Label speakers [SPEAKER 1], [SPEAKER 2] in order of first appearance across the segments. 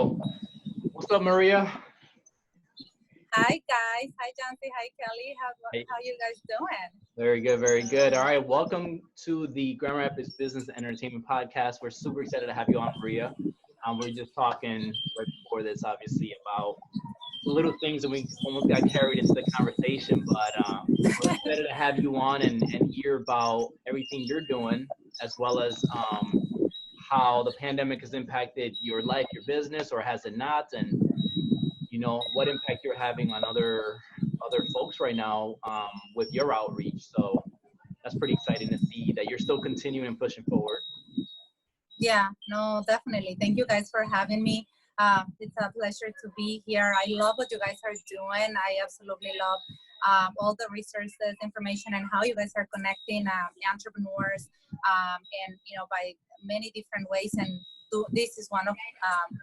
[SPEAKER 1] What's up, Maria?
[SPEAKER 2] Hi guys, hi Jancy, hi Kelly.
[SPEAKER 1] Hey.
[SPEAKER 2] How you guys doing?
[SPEAKER 1] Very good, very good. All right, welcome to the Grand Rapids Business and Entertainment Podcast. We're super excited to have you on, Maria. We're just talking right before this, obviously, about little things, and we almost got carried into the conversation. But we're excited to have you on and hear about everything you're doing, as well as how the pandemic has impacted your life, your business, or has it not, and what impact you're having on other folks right now with your outreach. So that's pretty exciting to see that you're still continuing and pushing forward.
[SPEAKER 2] Yeah, no, definitely. Thank you guys for having me. It's a pleasure to be here. I love what you guys are doing. I absolutely love all the resources, information, and how you guys are connecting entrepreneurs, and by many different ways. And this is one of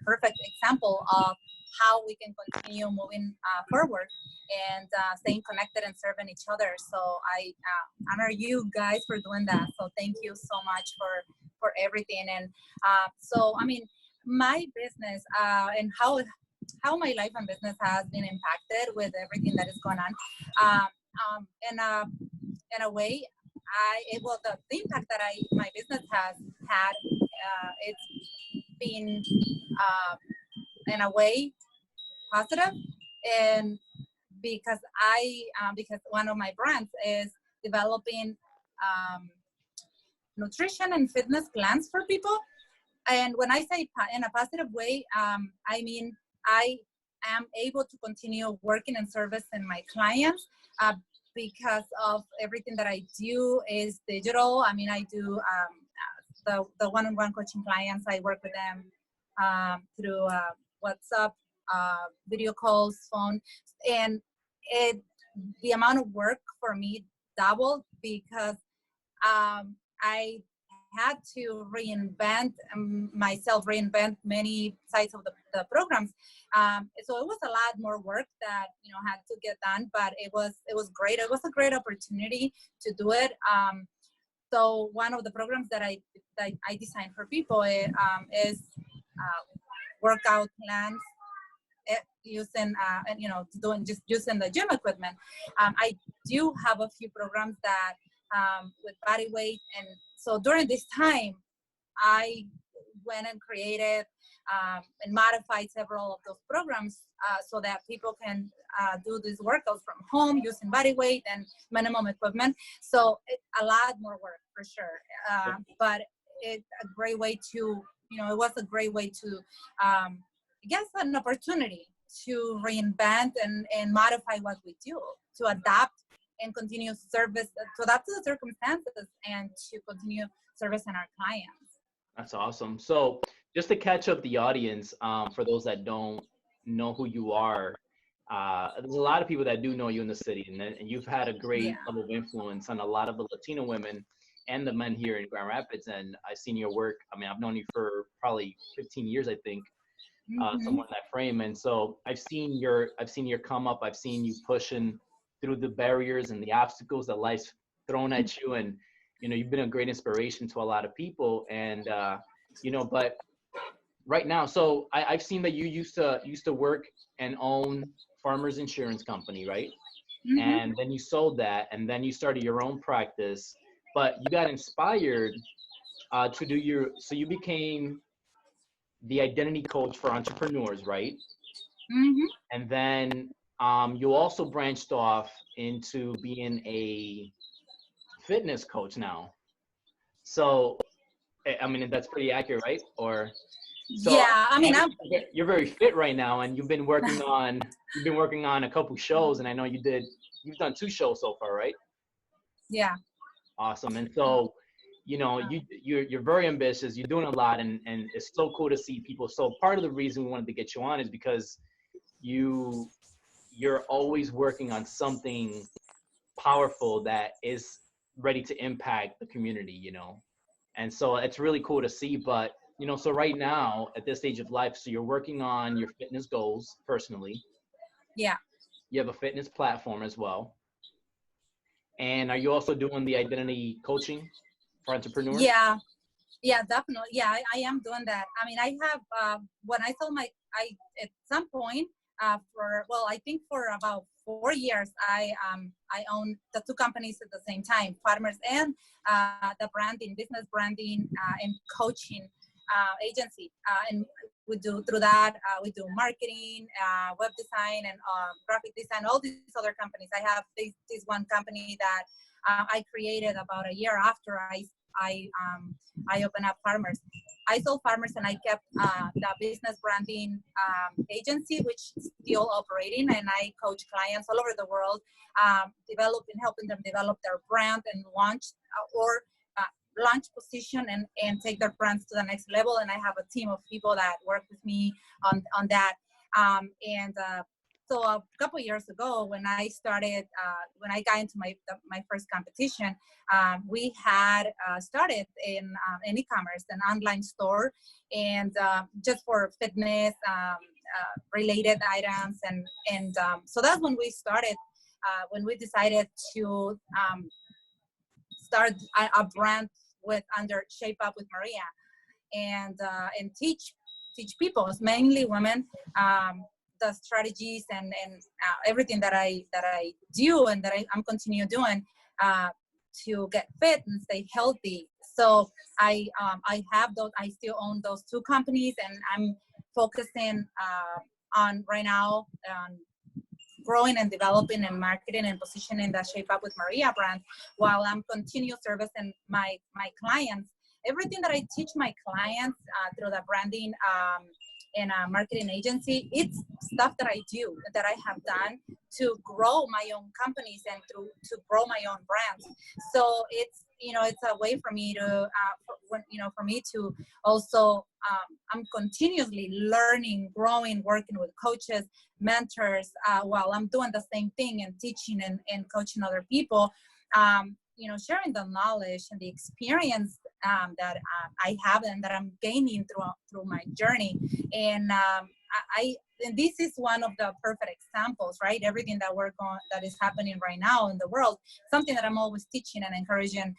[SPEAKER 2] perfect example of how we can continue moving forward and staying connected and serving each other. So I honor you guys for doing that. So thank you so much for everything. And so, I mean, my business and how my life and business has been impacted with everything that is going on. In a way, the impact that my business has had, it's been in a way positive, and because because one of my brands is developing nutrition and fitness plans for people. And when I say in a positive way, I mean I am able to continue working and servicing my clients because of everything that I do is digital. I mean, I do the one-on-one coaching clients. I work with them through WhatsApp, video calls, phone, and the amount of work for me doubled because I had to reinvent myself, reinvent many sides of the programs. So it was a lot more work that had to get done, but it was great. It was a great opportunity to do it. So one of the programs that I designed for people is workout plans using using the gym equipment. I do have a few programs that with body weight, and so during this time I went and created and modified several of those programs so that people can do these workouts from home using body weight and minimum equipment. So it's a lot more work for sure, but it's a great way to it was a great way to an opportunity to reinvent and modify what we do, to adapt and continue service, to adapt to the circumstances and to continue servicing our clients.
[SPEAKER 1] That's awesome. So just to catch up the audience, for those that don't know who you are, there's a lot of people that do know you in the city, and you've had a great level of influence on a lot of the Latino women and the men here in Grand Rapids. And I've seen your work. I mean, I've known you for probably 15 years, I think. Somewhere in that frame. And so I've seen your come up. I've seen you pushing through the barriers and the obstacles that life's thrown at you. And, you've been a great inspiration to a lot of people. And, but right now, so I've seen that you used to work and own Farmers Insurance Company, right? And then you sold that, and then you started your own practice, but you got inspired to do so you became the identity coach for entrepreneurs, right? And then you also branched off into being a fitness coach now. So, I mean, that's pretty accurate, right? Or so,
[SPEAKER 2] yeah, I mean,
[SPEAKER 1] you're very fit right now, and you've been working on a couple shows, and I know you've done 2 shows so far, right?
[SPEAKER 2] Yeah.
[SPEAKER 1] Awesome. And so, you're very ambitious. You're doing a lot, and it's so cool to see people. So part of the reason we wanted to get you on is because you're always working on something powerful that is ready to impact the community, and so it's really cool to see. But so right now at this stage of life, so you're working on your fitness goals personally.
[SPEAKER 2] Yeah.
[SPEAKER 1] You have a fitness platform as well. And are you also doing the identity coaching for entrepreneurs?
[SPEAKER 2] Yeah. Yeah, definitely. Yeah, I am doing that. I mean, I have, when I told at some point, well, I think for about 4 years, I own the two companies at the same time, Farmers and the branding, business branding and coaching agency. And we do through that, we do marketing, web design, and graphic design, all these other companies. I have this one company that I created about a year after I I opened up Farmers. I sold Farmers and I kept the business branding agency, which is still operating, and I coach clients all over the world, helping them develop their brand and launch or launch position and take their brands to the next level. And I have a team of people that work with me on that. So a couple of years ago, when I started, when I got into my first competition, we had started in e-commerce, an online store, and just for fitness related items, and so that's when we started. When we decided to start a brand under Shape Up with Maria, and teach people, mainly women, the strategies and everything that I do and that I'm continue doing to get fit and stay healthy. So I have those. I still own those two companies, and I'm focusing on right now growing and developing and marketing and positioning the Shape Up with Maria brand, while I'm continue servicing my clients. Everything that I teach my clients through the branding and a marketing agency, it's stuff that I do, that I have done to grow my own companies and to grow my own brands. So it's, it's a way for me to, for me to also, I'm continuously learning, growing, working with coaches, mentors, while I'm doing the same thing and teaching and coaching other people, sharing the knowledge and the experience that I have and that I'm gaining through my journey. And and this is one of the perfect examples, right? Everything that is happening right now in the world, something that I'm always teaching and encouraging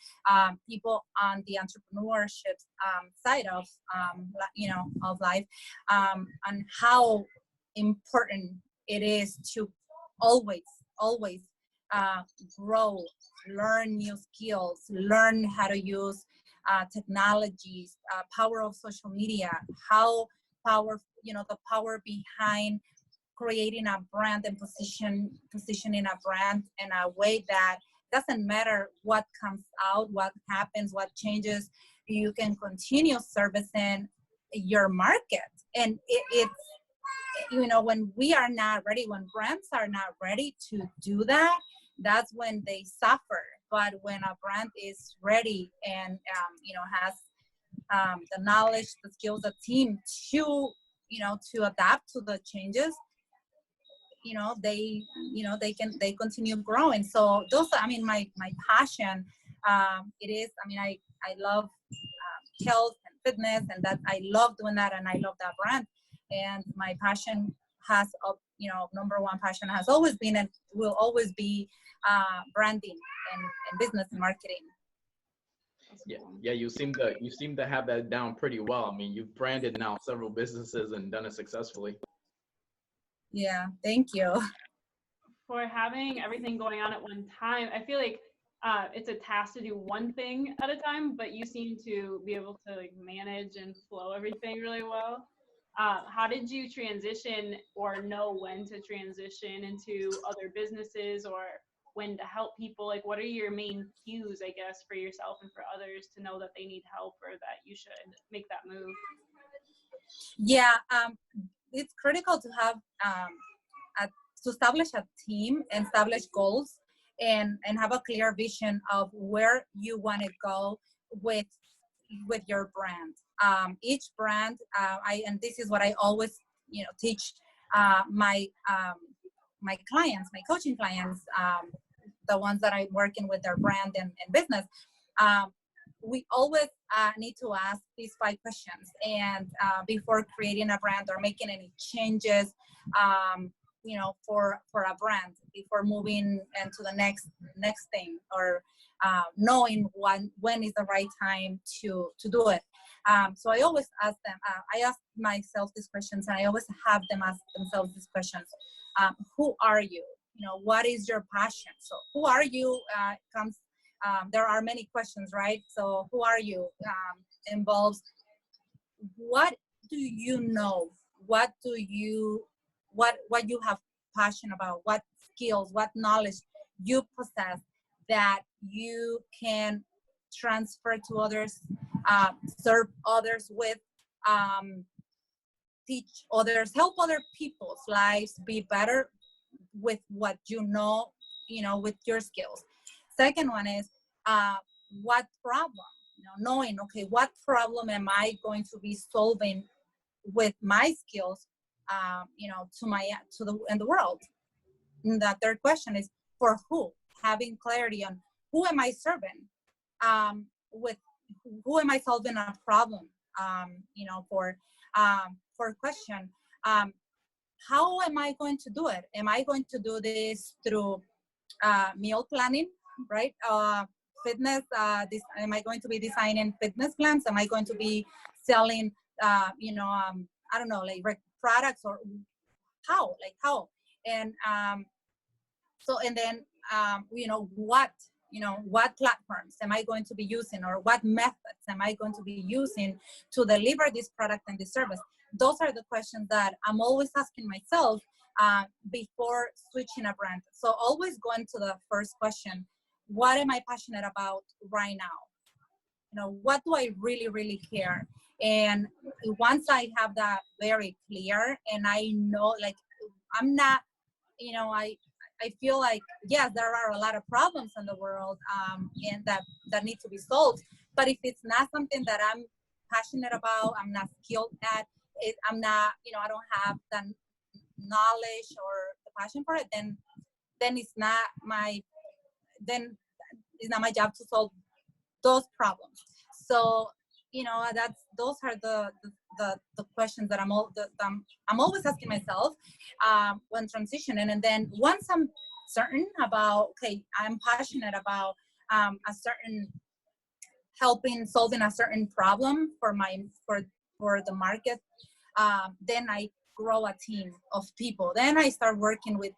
[SPEAKER 2] people on the entrepreneurship side of, of life, and how important it is to always grow, learn new skills, learn how to use technologies, power of social media, how the power behind creating a brand and positioning a brand in a way that doesn't matter what comes out, what happens, what changes, you can continue servicing your market. And it's, when we are not ready, when brands are not ready to do that, that's when they suffer. But when a brand is ready and has the knowledge, the skills, the team to adapt to the changes, they continue growing. So those, my passion, it is, I love health and fitness, and that I love doing that, and I love that brand. And my passion has, number one passion has always been and will always be branding and business and marketing.
[SPEAKER 1] Yeah, you seem to have that down pretty well. You've branded now several businesses and done it successfully.
[SPEAKER 2] Yeah, thank you.
[SPEAKER 3] For having everything going on at one time, I feel like it's a task to do one thing at a time, but you seem to be able to manage and flow everything really well. How did you transition, or know when to transition into other businesses, or when to help people? Like, what are your main cues, I guess, for yourself and for others to know that they need help or that you should make that move?
[SPEAKER 2] Yeah, it's critical to have to establish a team and establish goals and have a clear vision of where you want to go with your brand. Each brand, and this is what I always teach my clients, my coaching clients, the ones that I'm working with their brand and business. We always need to ask these 5 questions, and before creating a brand or making any changes, for a brand before moving into the next thing, or knowing when is the right time to do it. So I always ask them, I ask myself these questions, and I always have them ask themselves these questions. Who are you? What is your passion? So who are you there are many questions, right? So who are you involves what do you know, what you have passion about, what skills, what knowledge you possess that you can transfer to others, serve others with, teach others, help other people's lives be better with what with your skills. Second one is what problem, knowing, okay, what problem am I going to be solving with my skills, to the in the world. And the third question is for who, having clarity on who am I serving, with who am I solving a problem, for question, how am I going to do it? Am I going to do this through meal planning, right? Fitness, am I going to be designing fitness plans? Am I going to be selling, I don't know, like products, or how? And and then, what platforms am I going to be using, or what methods am I going to be using to deliver this product and this service? Those are the questions that I'm always asking myself before switching a brand. So always going to the first question: what am I passionate about right now? What do I really, really care? And once I have that very clear, and I know, like, I'm not, I feel like, yes, there are a lot of problems in the world, and that need to be solved. But if it's not something that I'm passionate about, I'm not skilled at it, I'm not, I don't have the knowledge or the passion for it, then it's not my job to solve those problems. So those are the questions that I'm always asking myself when transitioning. And then once I'm certain about, okay, I'm passionate about a certain solving a certain problem for the market, then I grow a team of people. Then I start working with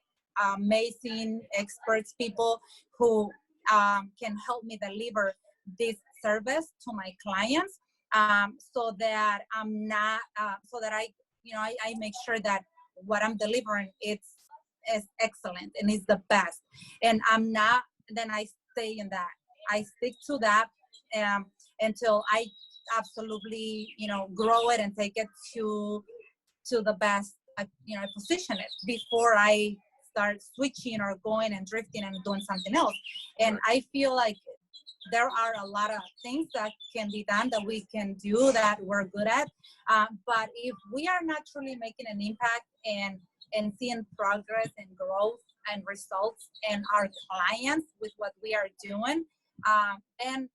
[SPEAKER 2] amazing experts, people who can help me deliver this service to my clients, so that I'm not, so that I make sure that what I'm delivering is excellent and is the best. And I'm not, then I stay in that. I stick to that until I absolutely, grow it and take it to the best. I position it before I start switching or going and drifting and doing something else. And I feel like there are a lot of things that can be done, that we can do, that we're good at. But if we are not truly making an impact and seeing progress and growth and results in our clients with what we are doing, and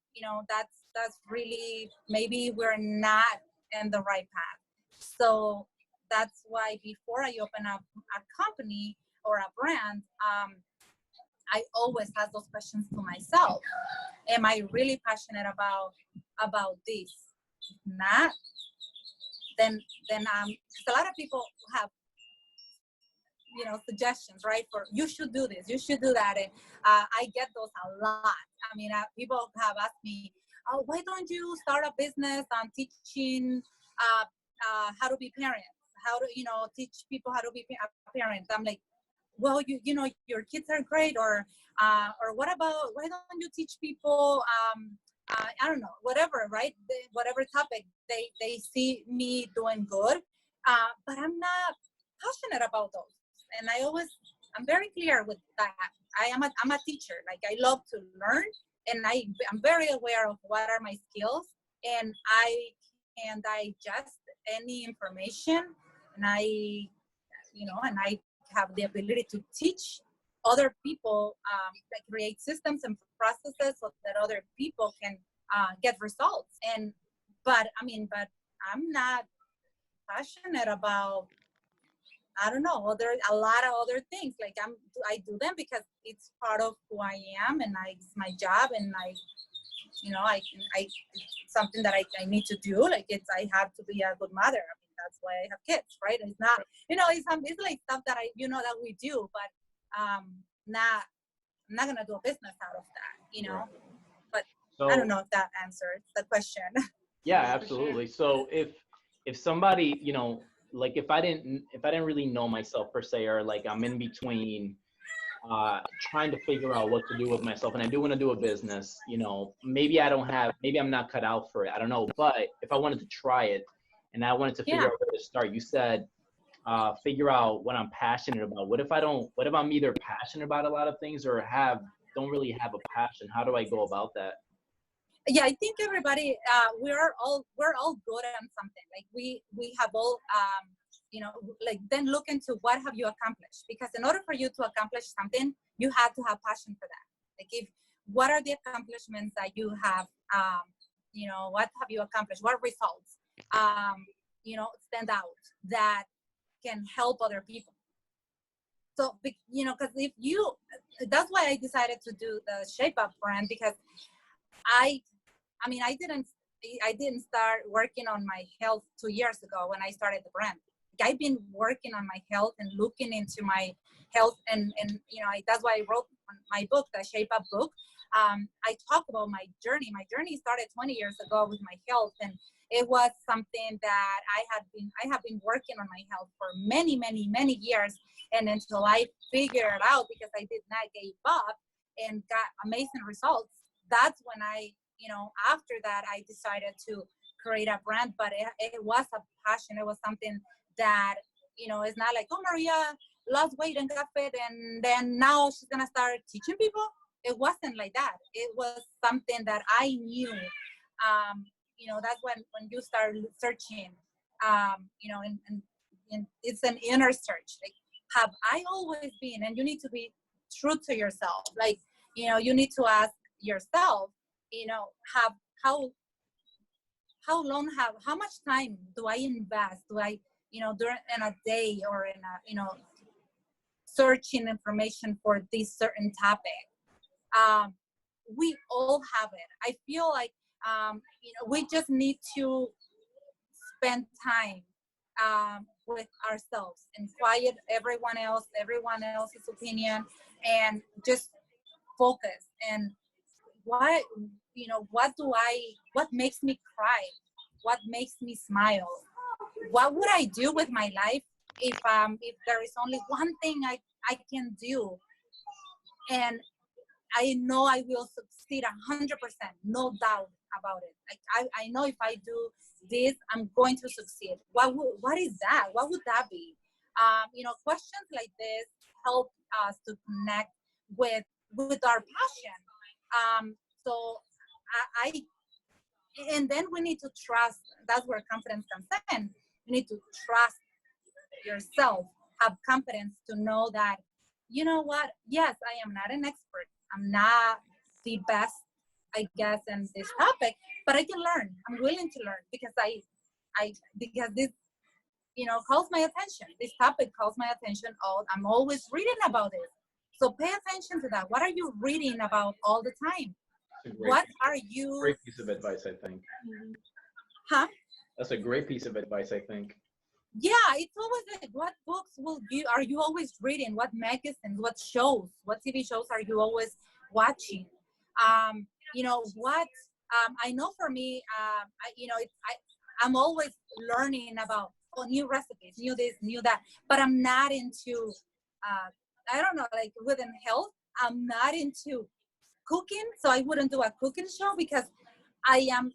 [SPEAKER 2] that's really, maybe we're not in the right path. So that's why before I open up a company or a brand, I always ask those questions to myself. Am I really passionate about this? If not, then because a lot of people have suggestions, right? For you should do this, you should do that, and I get those a lot. I mean, people have asked me, oh, why don't you start a business on teaching how to be parents, how to teach people how to be parents? I'm like, well, your kids are great, or what about, why don't you teach people I don't know, whatever, right? Whatever topic they see me doing good, but I'm not passionate about those. And I'm very clear with that. I'm a teacher. Like, I love to learn, and I'm very aware of what are my skills, and I can digest any information, and I have the ability to teach other people, that create systems and processes so that other people can get results. But I'm not passionate about I don't know, a lot of other things. Like I do them because it's part of who I am, and it's my job, and I it's something that I need to do. Like I have to be a good mother. I mean, that's why I have kids, right? It's not, it's like stuff that that we do, but not, I'm not gonna do a business out of that,
[SPEAKER 1] Right.
[SPEAKER 2] But
[SPEAKER 1] So,
[SPEAKER 2] I don't know if that answers the question.
[SPEAKER 1] yeah, absolutely. So if somebody, like if I didn't really know myself per se, or like I'm in between trying to figure out what to do with myself, and I do want to do a business, maybe maybe I'm not cut out for it, I don't know. But if I wanted to try it and I wanted to figure out where to start, you said figure out what I'm passionate about. What if I'm either passionate about a lot of things or don't really have a passion? How do I go about that?
[SPEAKER 2] Yeah, I think everybody, we're all good at something. Like we have all, like then look into what have you accomplished, because in order for you to accomplish something, you have to have passion for that. Like what are the accomplishments that you have, what have you accomplished? What results, stand out that can help other people. So, because that's why I decided to do the Shape Up brand, because I didn't start working on my health 2 years ago when I started the brand. Like, I've been working on my health and looking into my health, and that's why I wrote my book, the Shape Up book. I talk about my journey. My journey started 20 years ago with my health, and it was something that I have been working on my health for many, many, many years, and until I figured it out, because I did not give up and got amazing results. That's when after that, I decided to create a brand. But it was a passion. It was something that, it's not like, oh, Maria lost weight and got fit, and then now she's going to start teaching people. It wasn't like that. It was something that I knew. That's when you start searching, and it's an inner search. Like, have I always been, and you need to be true to yourself. Like, you need to ask yourself, how much time do I invest? Do I, during in a day or in a, searching information for this certain topic? We all have it. I feel like, we just need to spend time with ourselves and quiet everyone else's opinion, and just focus. And what makes me cry? What makes me smile? What would I do with my life if there is only one thing I can do, and I know I will succeed 100%, no doubt about it. Like I know if I do this, I'm going to succeed. What is that? What would that be? Questions like this help us to connect with our passion. So and then we need to trust. That's where confidence comes in. You need to trust yourself, have confidence to know that, you know what? Yes, I am not an expert. I'm not the best, I guess, in this topic, but I can learn. I'm willing to learn, because because this, calls my attention. This topic calls my attention. I'm always reading about it. So pay attention to that. What are you reading about all the time? What are you?
[SPEAKER 1] Great piece of advice, I think.
[SPEAKER 2] Huh?
[SPEAKER 1] That's a great piece of advice, I think.
[SPEAKER 2] Yeah, it's always like, what books are you always reading? What magazines? What shows? What TV shows are you always watching? What? I know for me, I'm always learning about new recipes, new this, new that. But I'm not into, I don't know, like within health, I'm not into cooking, so I wouldn't do a cooking show, because I'm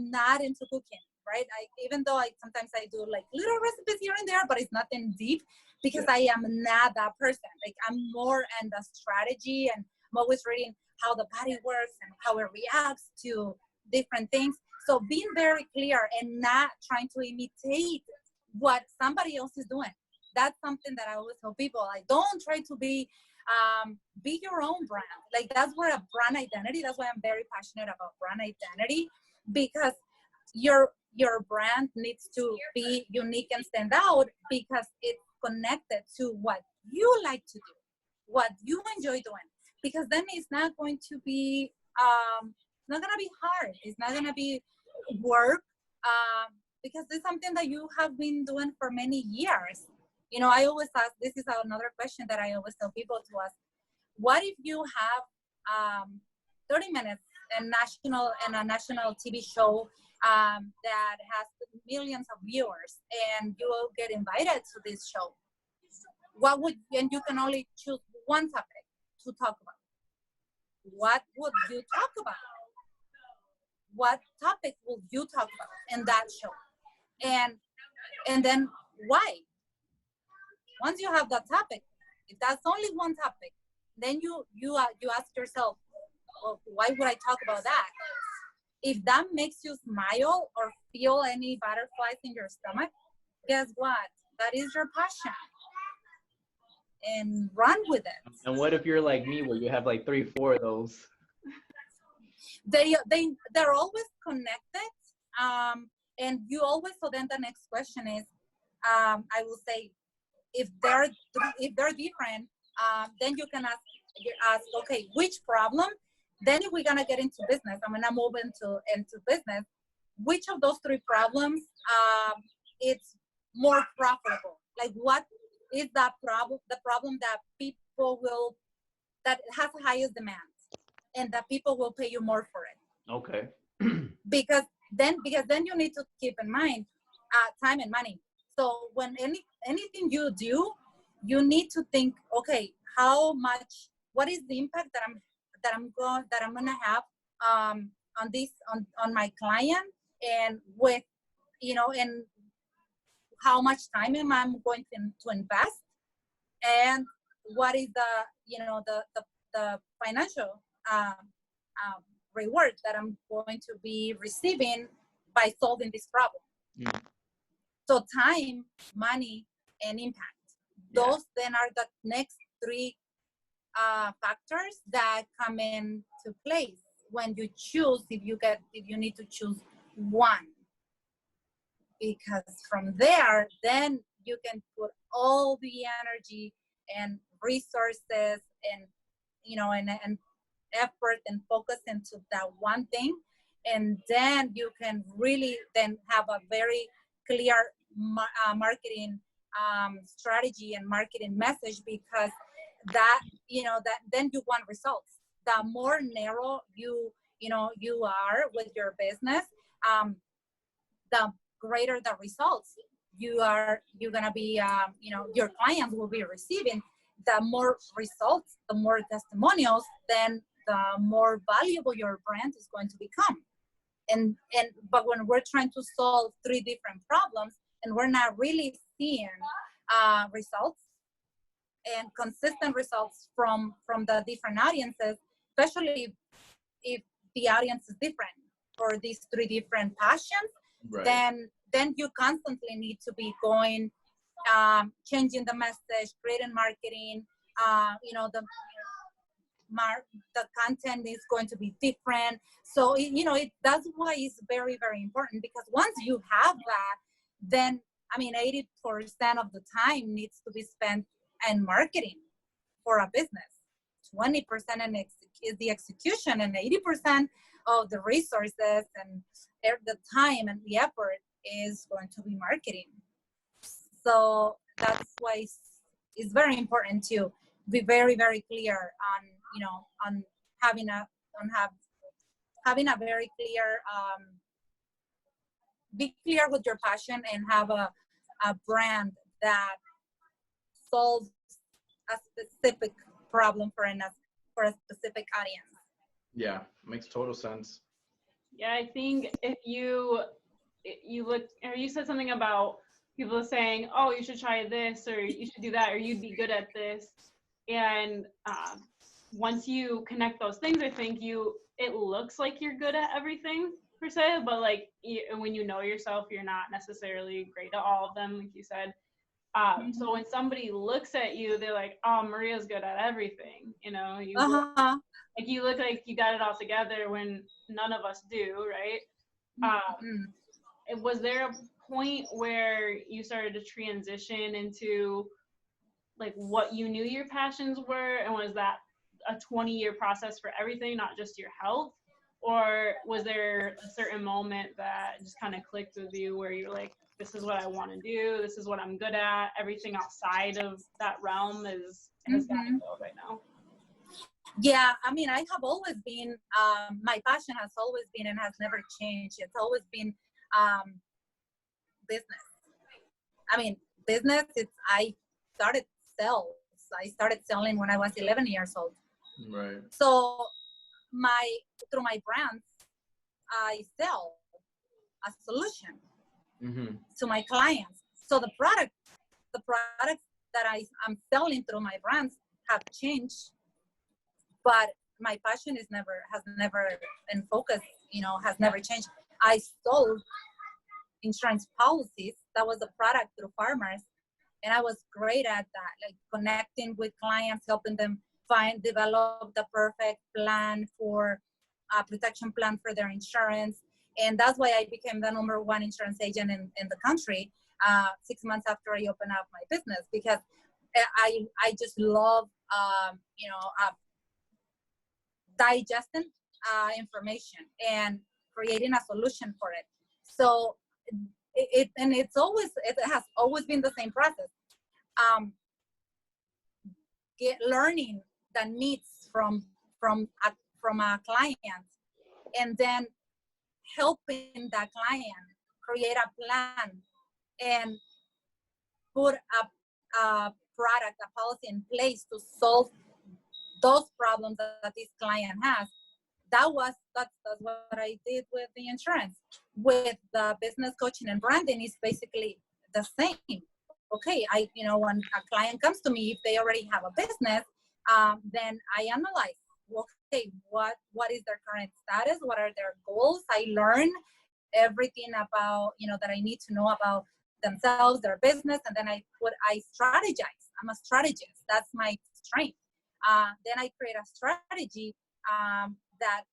[SPEAKER 2] not into cooking, right? Even though sometimes I do like little recipes here and there, but it's nothing deep, because I am not that person. Like, I'm more in the strategy, and I'm always reading how the body works and how it reacts to different things. So being very clear and not trying to imitate what somebody else is doing. That's something that I always tell people. Like, don't try to be your own brand. Like, that's where a brand identity, that's why I'm very passionate about brand identity, because your brand needs to be unique and stand out, because it's connected to what you like to do, what you enjoy doing, because then it's not going to be it's not gonna be hard. It's not gonna be work, because it's something that you have been doing for many years. You know, I always ask, this is another question that I always tell people to ask, what if you have 30 minutes and a national TV show that has millions of viewers, and you will get invited to this show? And you can only choose one topic to talk about. What would you talk about? What topic will you talk about in that show? And then why? Once you have that topic, if that's only one topic, then you ask yourself, well, why would I talk about that? If that makes you smile or feel any butterflies in your stomach, guess what? That is your passion. And run with it.
[SPEAKER 1] And what if you're like me, where you have like 3, 4 of those?
[SPEAKER 2] They're always connected. And you always, so then the next question is, I will say, if they're different, then you can ask, okay, which problem? Then if we're gonna get into business, I'm gonna move into business. Which of those 3 problems it's more profitable? Like, what is that problem? The problem that that has the highest demand, and that people will pay you more for it.
[SPEAKER 1] Okay.
[SPEAKER 2] because then you need to keep in mind time and money. So when anything you do, you need to think, okay, what is the impact that I'm gonna have on my client, and with, and how much time am I going to invest, and what is the financial reward that I'm going to be receiving by solving this problem.
[SPEAKER 1] Mm.
[SPEAKER 2] So time, money, and impact. Those then are the next 3 factors that come into place when you choose, if you need to choose one. Because from there, then you can put all the energy and resources and and effort and focus into that one thing, and then you can really then have a very clear marketing strategy and marketing message, because that then you want results. The more narrow you are with your business, the greater the results you're gonna be your clients will be receiving. The more results, the more testimonials, then the more valuable your brand is going to become. But when we're trying to solve 3 different problems and we're not really seeing results and consistent results from the different audiences, especially if the audience is different for these 3 different passions, right, then you constantly need to be going, changing the message, creating marketing, the content is going to be different. So, that's why it's very, very important, because once you have that, then, 80% of the time needs to be spent in marketing for a business. 20% is the execution, and 80% of the resources and the time and the effort is going to be marketing. So that's why it's very important to be very, very clear on having a very clear, be clear with your passion, and have a brand that solves a specific problem for a specific audience.
[SPEAKER 1] Yeah, makes total sense.
[SPEAKER 3] Yeah, I think if you look, or you said something about people saying, oh, you should try this, or you should do that, or you'd be good at this. And once you connect those things, I think it looks like you're good at everything per se, but like when you know yourself, you're not necessarily great at all of them, like you said. So when somebody looks at you, they're like, oh, Maria's good at everything. Like you look like you got it all together, when none of us do, right? Was there a point where you started to transition into like what you knew your passions were, and was that a 20-year process for everything, not just your health? Or was there a certain moment that just kind of clicked with you where you're like, this is what I want to do, this is what I'm good at, everything outside of that realm has got to go right now?
[SPEAKER 2] Yeah, I mean, I have always been, my passion has always been and has never changed. It's always been business. I mean, business, I started sales. I started selling when I was 11 years old.
[SPEAKER 1] Right.
[SPEAKER 2] So through my brands, I sell a solution to my clients. So the products that I'm selling through my brands have changed, but my passion has never and focus, has never changed. I sold insurance policies. That was a product through farmers, and I was great at that, like connecting with clients, helping them develop the perfect plan for a protection plan for their insurance. And that's why I became the #1 insurance agent in the country 6 months after I opened up my business, because I just love, digesting information and creating a solution for it. So it has always been the same process. Learning the needs from a client, and then helping that client create a plan and put a product, a policy in place to solve those problems that this client has. That's what I did with the insurance. With the business coaching and branding, is basically the same. Okay, when a client comes to me, if they already have a business, then I analyze, okay, what is their current status? What are their goals? I learn everything about, that I need to know about themselves, their business, and then I strategize. I'm a strategist. That's my strength. Then I create a strategy that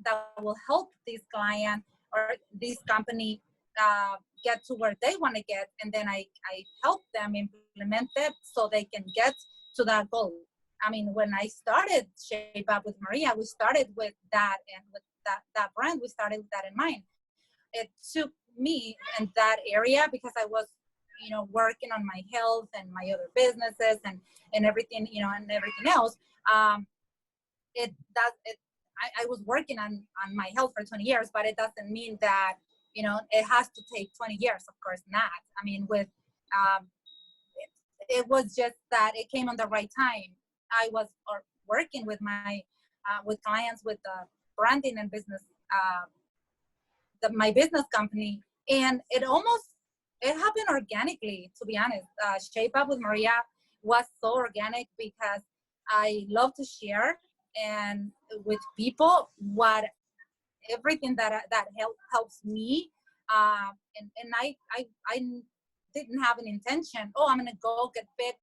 [SPEAKER 2] that will help this client or this company get to where they want to get, and then I help them implement it so they can get to that goal. I mean, when I started Shape Up with Maria, we started with that, and with that brand, we started with that in mind. It took me in that area because I was, working on my health and my other businesses and everything, and everything else. I was working on my health for 20 years, but it doesn't mean that, it has to take 20 years. Of course not. I mean, it was just that it came on the right time. I was working with with clients with the branding and business, my business company, and it happened organically, to be honest. Shape Up with Maria was so organic because I love to share and with people everything that helps me. And I didn't have an intention, I'm going to go get fit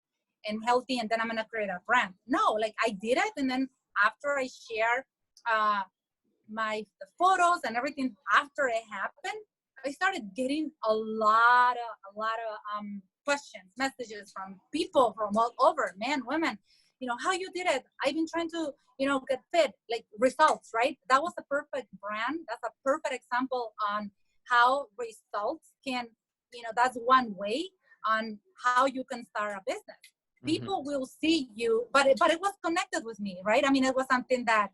[SPEAKER 2] and healthy and then I'm going to create a brand. No, like I did it. And then after I share the photos and everything after it happened, I started getting a lot of questions, messages from people from all over, men, women, how you did it. I've been trying to, get fit, like results, right? That was a perfect brand. That's a perfect example on how results can, that's one way on how you can start a business. People will see you, but it was connected with me, right? I mean, it was something that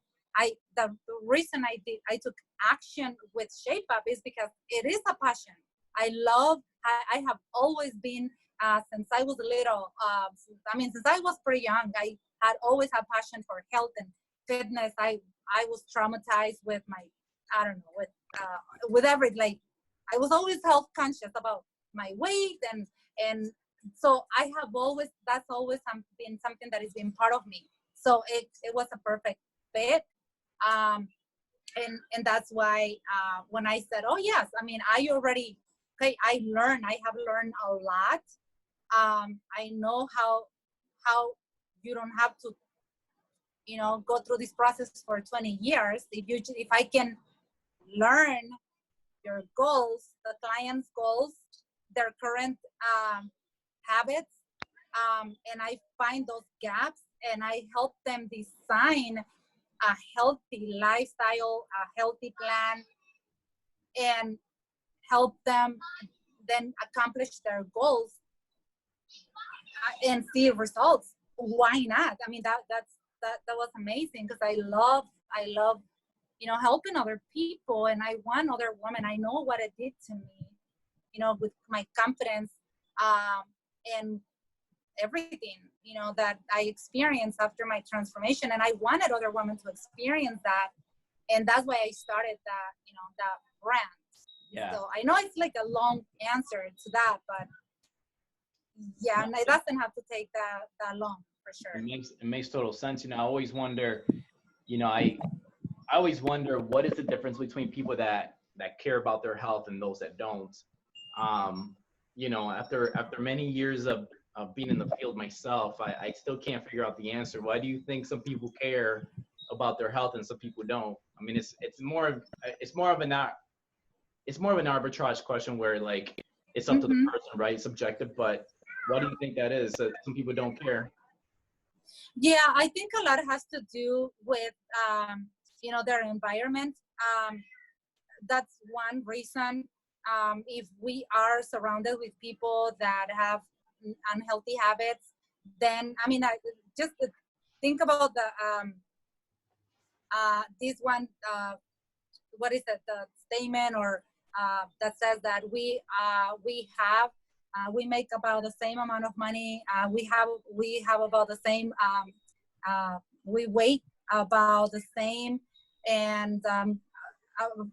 [SPEAKER 2] the reason I took action with Shape Up is because it is a passion. I have always been, since I was little, since I was pretty young, I had always had passion for health and fitness. I was traumatized with with everything. Like, I was always health conscious about my weight, and so that's always been something that has been part of me. So it was a perfect fit. And that's why when I said, oh yes, I mean, I have learned a lot. I know how you don't have to, go through this process for 20 years. If I can learn your goals, the client's goals, their current habits, and I find those gaps and I help them design a healthy lifestyle, a healthy plan, and help them then accomplish their goals and see results. Why not? I mean, that was amazing because I love helping other people, and I want other women. I know what it did to me, with my confidence, and everything, that I experienced after my transformation, and I wanted other women to experience that, and that's why I started that brand.
[SPEAKER 1] Yeah.
[SPEAKER 2] So I know it's like a long answer to that, but yeah, and it doesn't have to take that long, for sure.
[SPEAKER 1] It makes total sense. I always wonder, I always wonder what is the difference between people that care about their health and those that don't. After many years of being in the field myself, I still can't figure out the answer. Why do you think some people care about their health and some people don't? I mean, it's more of an arbitrage question where like it's up to the person, right? Subjective, but why do you think that is? That some people don't care?
[SPEAKER 2] Yeah, I think a lot has to do with their environment. That's one reason. If we are surrounded with people that have unhealthy habits, then I just think about this one. What is it? The statement or that says that we make about the same amount of money. We have about the same. We weigh about the same, and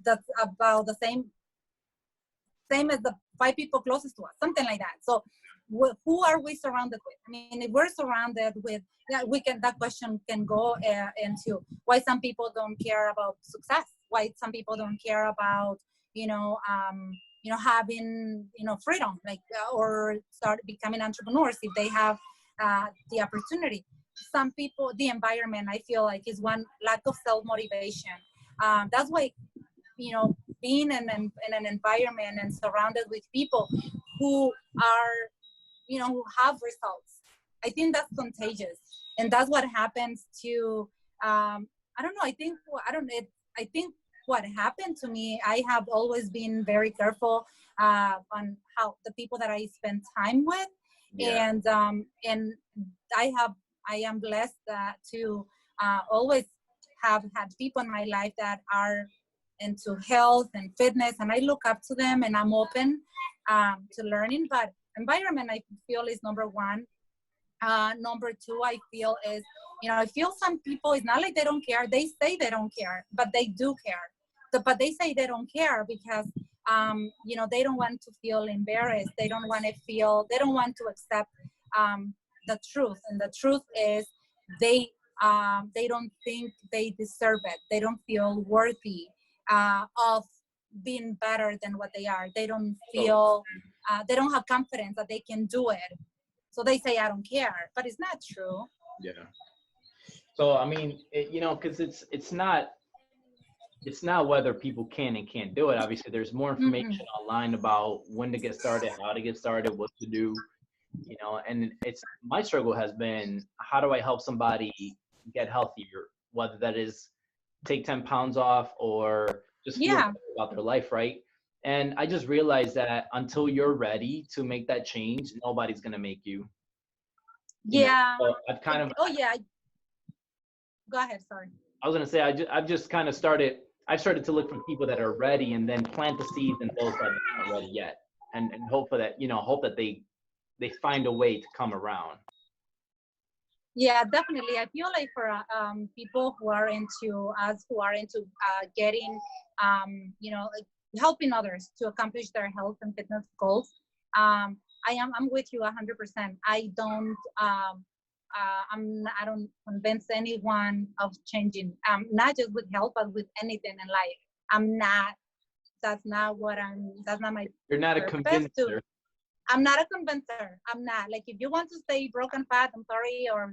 [SPEAKER 2] that's about the same as the 5 people closest to us, something like that. So who are we surrounded with? I mean, if we're surrounded with, that question can go into why some people don't care about success, why some people don't care about, having, freedom, like, or start becoming entrepreneurs if they have the opportunity. Some people, the environment, I feel like is one, lack of self-motivation. That's why, being in an environment and surrounded with people who are, who have results, I think that's contagious. And that's what happens to, I don't know, I think what happened to me, I have always been very careful on how the people that I spend time with. Yeah. And I am blessed to always have had people in my life that are into health and fitness, and I look up to them and I'm open to learning. But environment, I feel, is number one. Number two, I feel is, I feel some people, it's not like they don't care. They say they don't care, but they do care. But they say they don't care because, they don't want to feel embarrassed. They don't want to accept the truth. And the truth is they don't think they deserve it. They don't feel worthy of being better than what they are. They don't feel, they don't have confidence that they can do it. So they say, I don't care, but it's not true.
[SPEAKER 1] Yeah. So, I mean, because it's not whether people can and can't do it. Obviously, there's more information online about when to get started, how to get started, what to do, and my struggle has been, how do I help somebody get healthier, whether that is take 10 pounds off or just feel better about their life, right? And I just realized that until you're ready to make that change, nobody's going to make you.
[SPEAKER 2] Yeah.
[SPEAKER 1] So I've kind of.
[SPEAKER 2] Oh, yeah. Go ahead. Sorry.
[SPEAKER 1] I was going to say, I've just kind of started to look for people that are ready and then plant the seeds in those that aren't ready yet. And hope for that, hope that they find a way to come around.
[SPEAKER 2] Yeah, definitely. I feel like for people who are into getting, like helping others to accomplish their health and fitness goals, I'm with you 100%. I don't convince anyone of changing. Not just with health, but with anything in life. That's not my.
[SPEAKER 1] You're not a convincer.
[SPEAKER 2] I'm not a convincer. I'm not. Like, if you want to stay broken fat, I'm sorry, or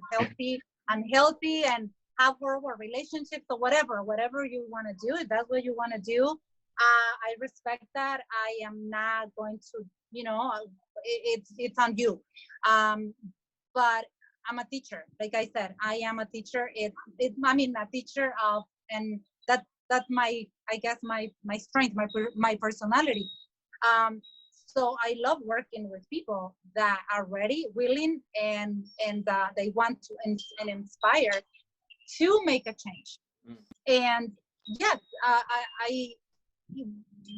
[SPEAKER 2] unhealthy and have horrible relationships or whatever you want to do, if that's what you want to do, I respect that. I am not going to, it's on you. But I'm a teacher. Like I said, I am a teacher. I mean, a teacher of, and that's my, I guess my strength, my personality. So I love working with people that are ready, willing, and they want to and inspire to make a change. And yes, I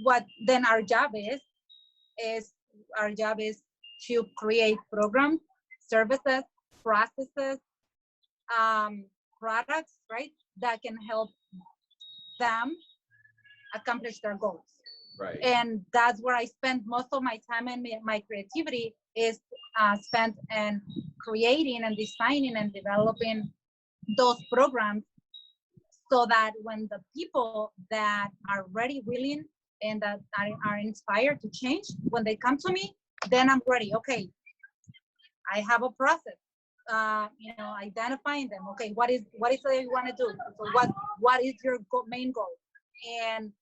[SPEAKER 2] what then our job is our job is to create programs, services, processes, products, right, that can help them accomplish their goals.
[SPEAKER 1] Right.
[SPEAKER 2] And that's where I spend most of my time, and my creativity is spent in creating and designing and developing those programs, so that when the people that are ready, willing, and that are inspired to change, when they come to me, then I'm ready. Okay, I have a process. Identifying them. Okay, what is it you want to do? So what is your main goal? And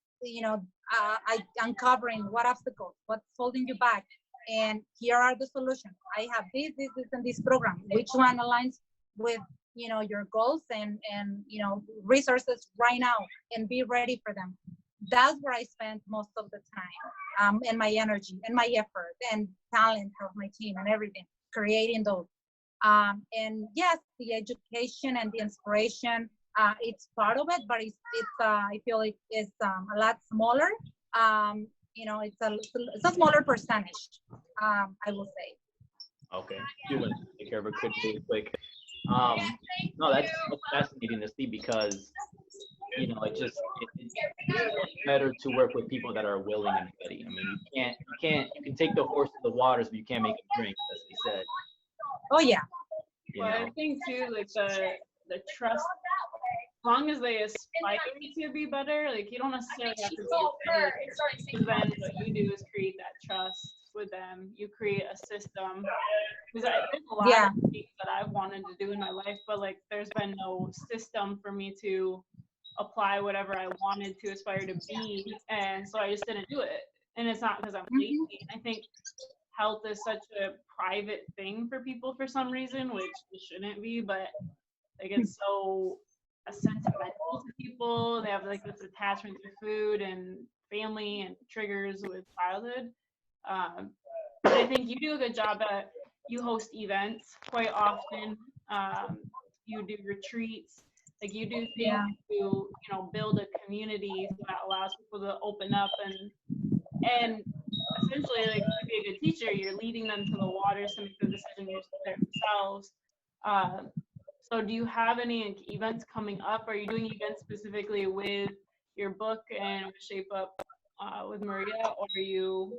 [SPEAKER 2] I uncovering what obstacles, what's holding you back, and here are the solutions. I have this, and this program. Which one aligns with your goals and resources right now, and be ready for them. That's where I spend most of the time, and my energy and my effort and talent of my team and everything, creating those. And yes, the education and the inspiration, it's part of it, but it's I feel like it's a lot smaller. It's a smaller percentage, I will say.
[SPEAKER 1] Okay, you're gonna take care of it really quick. No, that's fascinating to see, because it's better to work with people that are willing and ready. I mean, you can take the horse to the waters, but you can't make it drink, as they said.
[SPEAKER 2] Oh yeah.
[SPEAKER 3] Well, I think too, like the trust, as long as they aspire to be better, like you don't necessarily have to be better. Because then what you do is create that trust with them. You create a system. Because there's a lot of things that I've wanted to do in my life, but like there's been no system for me to apply whatever I wanted to aspire to be, and so I just didn't do it. And it's not because I'm lazy. I think health is such a private thing for people for some reason, which it shouldn't be, but like it's so sentimental to people. They have like this attachment to food and family and triggers with childhood. But I think you do a good job at, you host events quite often. You do retreats, like you do things to build a community that allows people to open up and essentially, like, to be a good teacher, you're leading them to the waters to make the decision themselves. So do you have any events coming up? Are you doing events specifically with your book and Shape Up with Maria, or are you,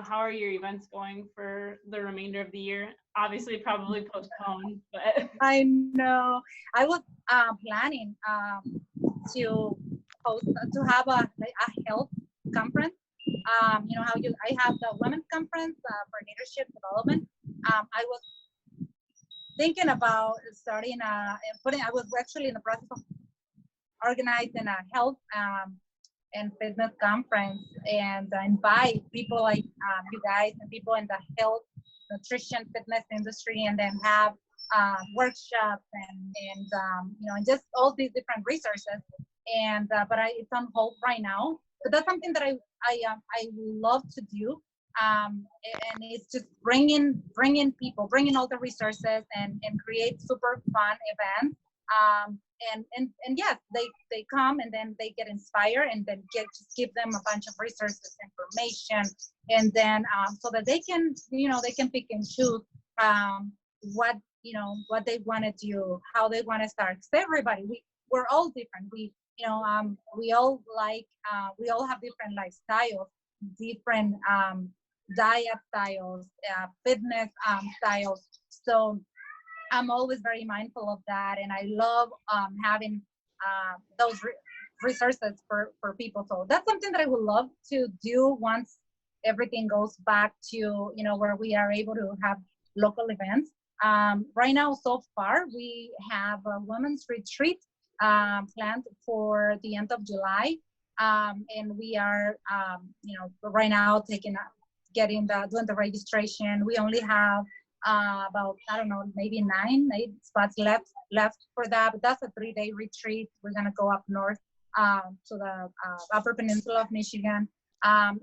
[SPEAKER 3] how are your events going for the remainder of the year? Obviously, probably postponed, but
[SPEAKER 2] I know. I was planning to host, to have a health conference. How I have the women's conference for leadership development. I was thinking about starting I was actually in the process of organizing a health and fitness conference, and invite people like you guys and people in the health, nutrition, fitness industry, and then have workshops and just all these different resources. And but it's on hold right now. But that's something that I love to do. And it's just bringing people, bringing all the resources, and create super fun events. And yes, they come, and then they get inspired, and then just give them a bunch of resources, information, and then so that they can they can pick and choose what what they want to do, how they want to start. Because everybody, we're all different. We all we all have different lifestyles, different diet styles, fitness styles. So I'm always very mindful of that, and I love having those resources for people. So that's something that I would love to do once everything goes back to where we are able to have local events. Right now, so far, we have a women's retreat planned for the end of July. And we are, right now doing the registration. We only have about, I don't know, maybe 8 spots left for that. But that's a 3-day retreat. We're gonna go up north to the Upper Peninsula of Michigan, and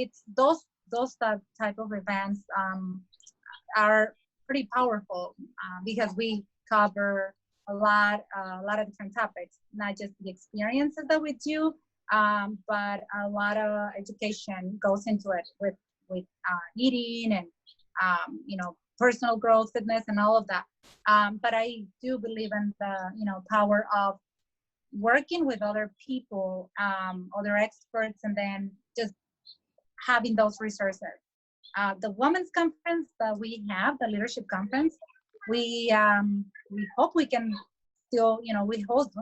[SPEAKER 2] it's those type of events are pretty powerful because we cover a lot of different topics, not just the experiences that we do, but a lot of education goes into it with eating and personal growth, fitness, and all of that. But I do believe in the power of working with other people, other experts, and then just having those resources. The women's conference that we have, the leadership conference, we hope we can still, we host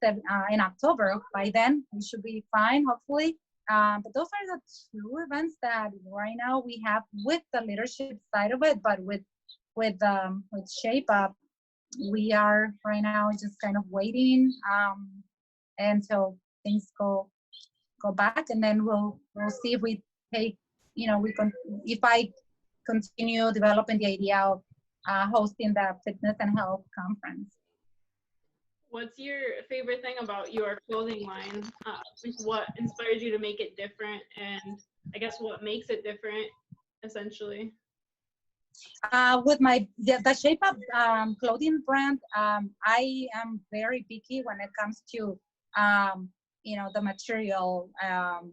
[SPEAKER 2] it in October. By then, we should be fine, hopefully. But those are the 2 events that right now we have with the leadership side of it. But with Shape Up, we are right now just kind of waiting until things go back, and then we'll see if we take, if I continue developing the idea of hosting the fitness and health conference.
[SPEAKER 3] What's your favorite thing about your clothing line? What inspires you to make it different, and I guess what makes it different, essentially?
[SPEAKER 2] With the Shape Up clothing brand, I am very picky when it comes to the material and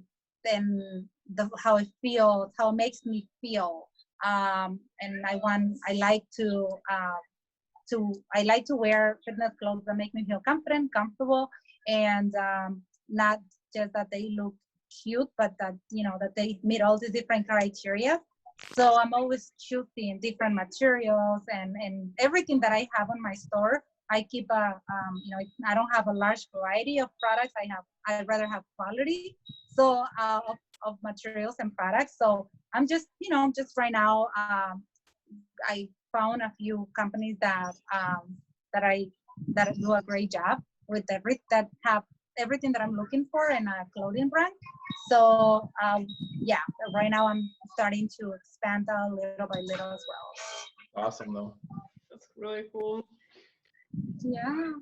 [SPEAKER 2] how it feels, how it makes me feel, and I like to wear fitness clothes that make me feel confident, comfortable, and not just that they look cute, but that that they meet all the different criteria. So I'm always choosing different materials, and everything that I have on my store, I keep I don't have a large variety of products. I'd rather have quality, so of materials and products. So I'm just right now, I found a few companies that do a great job with that have everything that I'm looking for in a clothing brand. So right now I'm starting to expand little by little as well.
[SPEAKER 1] Awesome, though.
[SPEAKER 3] That's really cool.
[SPEAKER 2] Yeah.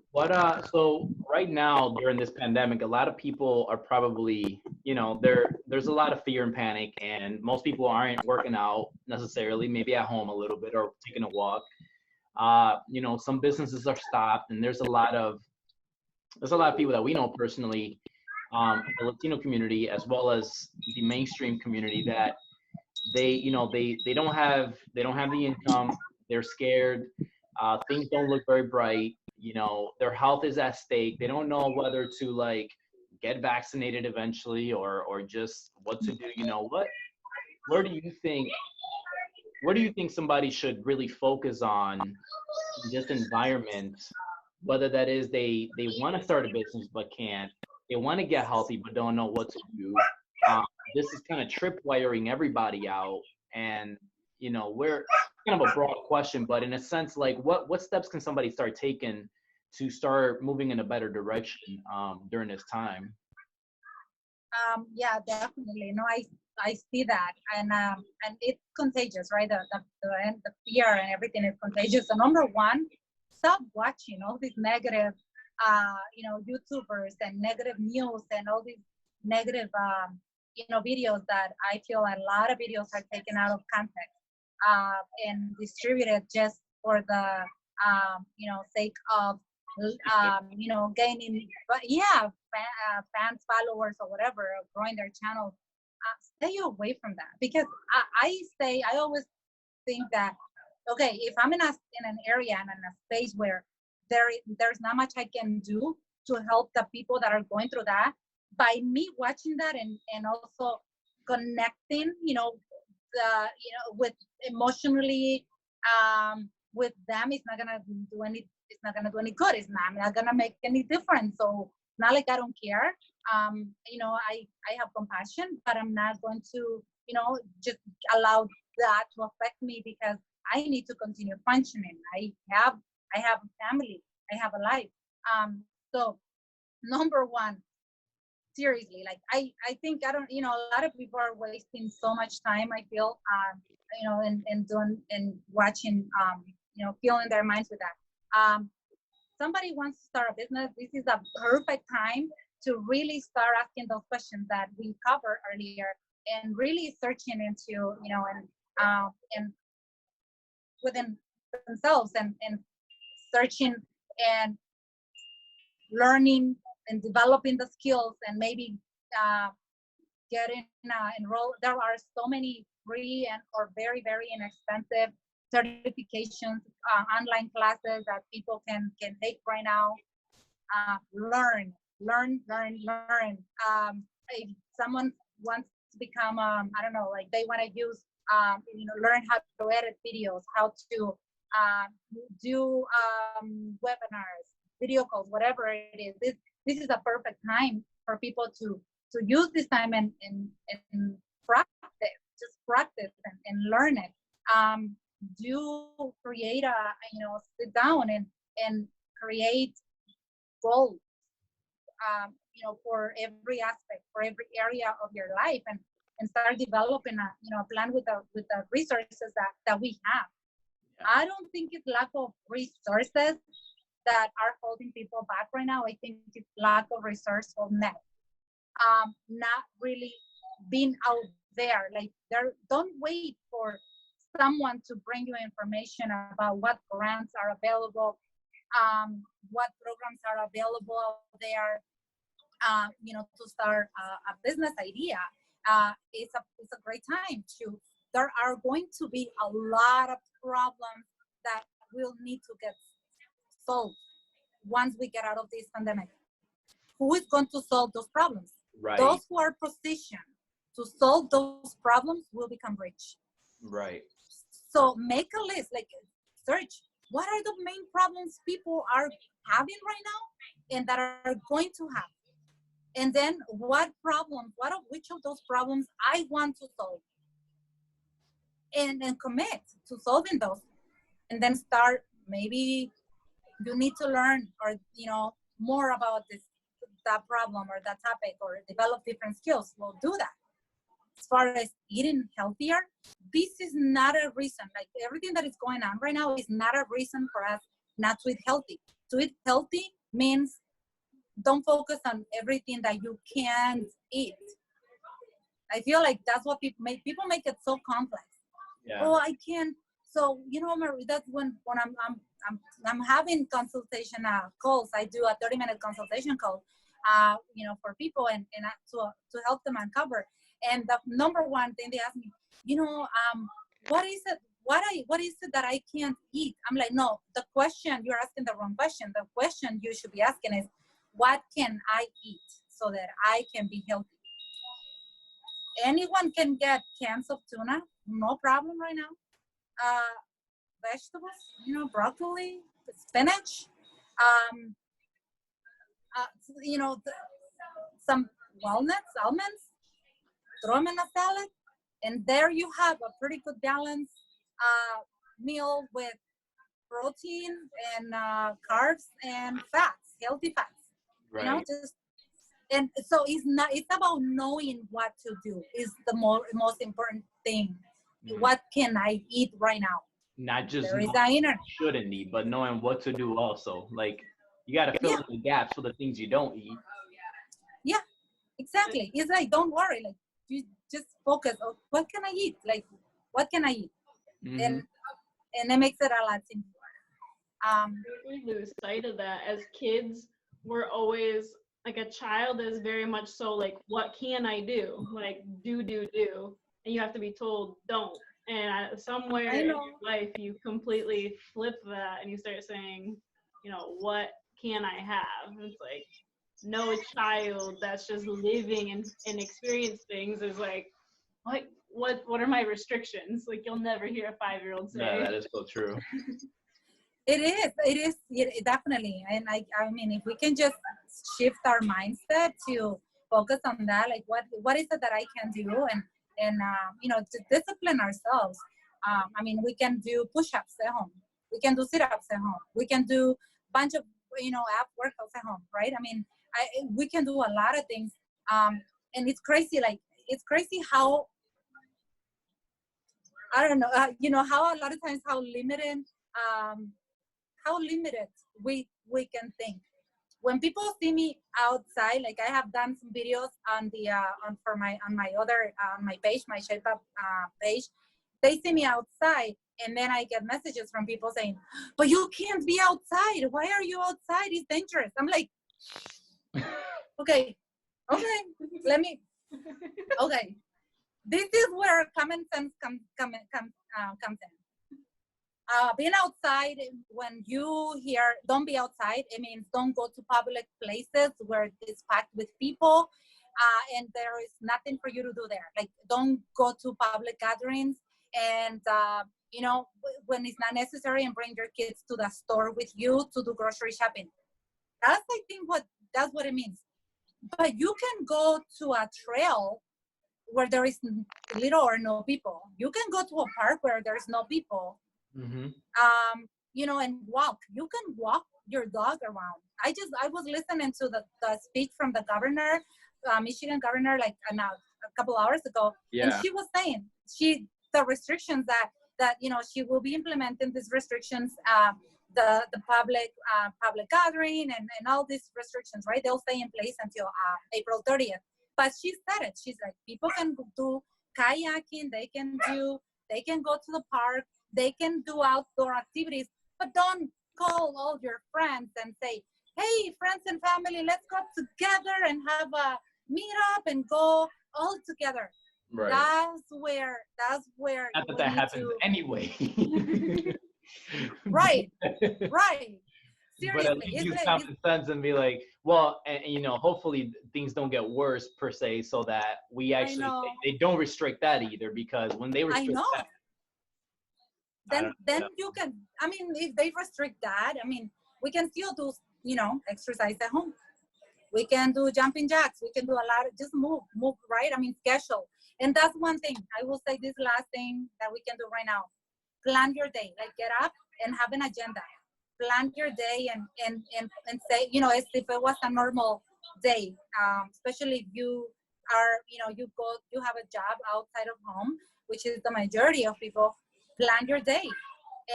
[SPEAKER 1] So right now during this pandemic, a lot of people are probably, there's a lot of fear and panic, and most people aren't working out necessarily, maybe at home a little bit or taking a walk. Some businesses are stopped, and there's a lot of people that we know personally, in the Latino community as well as the mainstream community, that they don't have the income, they're scared, things don't look very bright, their health is at stake, they don't know whether to get vaccinated eventually or just what to do. Where do you think somebody should really focus on in this environment, whether that is they want to start a business but can't, they want to get healthy but don't know what to do? This is kind of tripwiring everybody out, and we're kind of a broad question, but in a sense, what steps can somebody start taking to start moving in a better direction during this time?
[SPEAKER 2] Yeah, definitely. No, I see that, and it's contagious, right? The fear and everything is contagious. So number one, stop watching all these negative, YouTubers and negative news and all these negative, videos that I feel a lot of videos are taken out of context and distributed just for the, sake of, gaining, fans, followers, or whatever, or growing their channels. Stay away from that, because I always think that, okay, if I'm in an area and in a space where there's not much I can do to help the people that are going through that, by me watching that and also connecting, with emotionally with them, it's not gonna do any good. It's not gonna make any difference. So not like I don't care. I have compassion, but I'm not going to, just allow that to affect me, because I need to continue functioning. I have a family. I have a life. So number one, seriously, like I think I don't, a lot of people are wasting so much time, I feel, and doing and watching, filling their minds with that. Somebody wants to start a business, this is a perfect time to really start asking those questions that we covered earlier, and really searching into, and within themselves, and searching and learning and developing the skills, and maybe getting enrolled. There are so many free and or very, very inexpensive certifications, online classes that people can take right now. Learn. If someone wants to become, I don't know, like they want to use, learn how to edit videos, how to do webinars, video calls, whatever it is. This is a perfect time for people to use this time and practice, just practice and learn it. Do create sit down and create goals, for every aspect, for every area of your life, and start developing a plan with the resources that we have. I don't think it's lack of resources that are holding people back right now. I think it's lack of resourcefulness. Not really being out there. Like, don't wait for someone to bring you information about what grants are available, what programs are available out there, to start a business idea. It's a great time to. There are going to be a lot of problems that will need to get solved once we get out of this pandemic. Who is going to solve those problems?
[SPEAKER 1] Right.
[SPEAKER 2] Those who are positioned to solve those problems will become rich.
[SPEAKER 1] Right.
[SPEAKER 2] So make a list, like search what are the main problems people are having right now and that are going to have. And then which of those problems I want to solve. And commit to solving those. And then start, maybe you need to learn or, more about that problem or that topic, or develop different skills. We'll do that. As far as eating healthier, this is not a reason. Like, everything that is going on right now is not a reason for us not to eat healthy. To eat healthy means don't focus on everything that you can't eat. I feel like that's what people make it so complex. Yeah. Oh, I can't. So, Marie, that's when I'm having consultation calls. I do a 30-minute consultation call, for people and to help them uncover. And the number one thing they ask me, what is it? What is it that I can't eat? I'm like, no, the question, you're asking the wrong question. The question you should be asking is, what can I eat so that I can be healthy? Anyone can get cans of tuna, no problem right now. Vegetables, broccoli, spinach, some walnuts, almonds, throw them in a salad, and there you have a pretty good balanced meal with protein and carbs and fats, healthy fats. Right. And so it's about knowing what to do is the most important thing. Mm-hmm. What can I eat right now?
[SPEAKER 1] Not just shouldn't eat, but knowing what to do also. Like, you got to fill in the gaps for the things you don't eat.
[SPEAKER 2] Yeah, exactly. It's like, don't worry. Like, you just focus on what can I eat? Like, what can I eat? Mm-hmm. And it makes it a lot simpler.
[SPEAKER 3] We lose sight of that. As kids, we're always, like, a child is very much so like, what can I do? Like, do. And you have to be told, don't. And somewhere in your life, you completely flip that and you start saying, what can I have? And it's like, no child that's just living and experience things is like, what are my restrictions? Like, you'll never hear a 5-year-old say.
[SPEAKER 1] No, that is so true.
[SPEAKER 2] It is definitely. And I mean, if we can just shift our mindset to focus on that, like, what is it that I can do, and to discipline ourselves. I mean, we can do push-ups at home. We can do sit-ups at home. We can do a bunch of, app workouts at home, right? I mean, we can do a lot of things And it's crazy, like, it's crazy how, I don't know, you know, how a lot of times how limited we can think. When people see me outside, like I have done some videos on the on my other on my page, my Shape Up page. They see me outside, and then I get messages from people saying, "But you can't be outside. Why are you outside? It's dangerous." I'm like, okay, okay. This is where common sense comes in. Being outside, when you hear don't be outside, it means don't go to public places where it's packed with people, and there is nothing for you to do there. Like, don't go to public gatherings, and you know, when it's not necessary, and bring your kids to the store with you to do grocery shopping. That's, I think, that's what it means. But you can go to a trail where there is little or no people. You can go to a park where there's no people.
[SPEAKER 1] Mm-hmm.
[SPEAKER 2] You know, and walk. You can walk your dog around. I was listening to the speech from the governor, Michigan governor, like a couple hours ago, and she was saying the restrictions that you know, she will be implementing these restrictions, the public gathering and all these restrictions, right? They'll stay in place until April 30th. But she said it. She's like, people can do kayaking, they can go to the park, they can do outdoor activities, but don't call all your friends and say, hey, friends and family, let's go together and have a meetup and go all together. Right. That's where
[SPEAKER 1] not that happens anyway.
[SPEAKER 2] Right.
[SPEAKER 1] Seriously, but at least use common sense and be like, well, and you know, hopefully things don't get worse per se, so that we actually they don't restrict that either, because when they restrict that,
[SPEAKER 2] then you can, I mean, if they restrict that, I mean, we can still do, you know, exercise at home. We can do jumping jacks. We can do a lot of, just move, right? I mean, schedule. And that's one thing. I will say this last thing that we can do right now. Plan your day. Like, get up and have an agenda. Plan your day and say, you know, as if it was a normal day. Especially if you are, you know, you have a job outside of home, which is the majority of people. Plan your day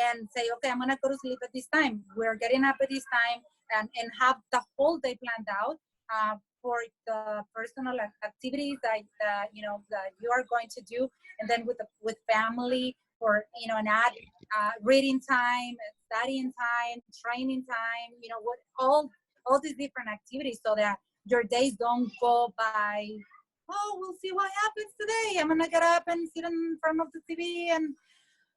[SPEAKER 2] and say, okay, I'm gonna go to sleep at this time. We're getting up at this time, and have the whole day planned out for the personal activities that you know, that you are going to do, and then with family, or you know, and add reading time, studying time, training time. You know, what all these different activities, so that your days don't go by, oh, we'll see what happens today. I'm gonna get up and sit in front of the TV and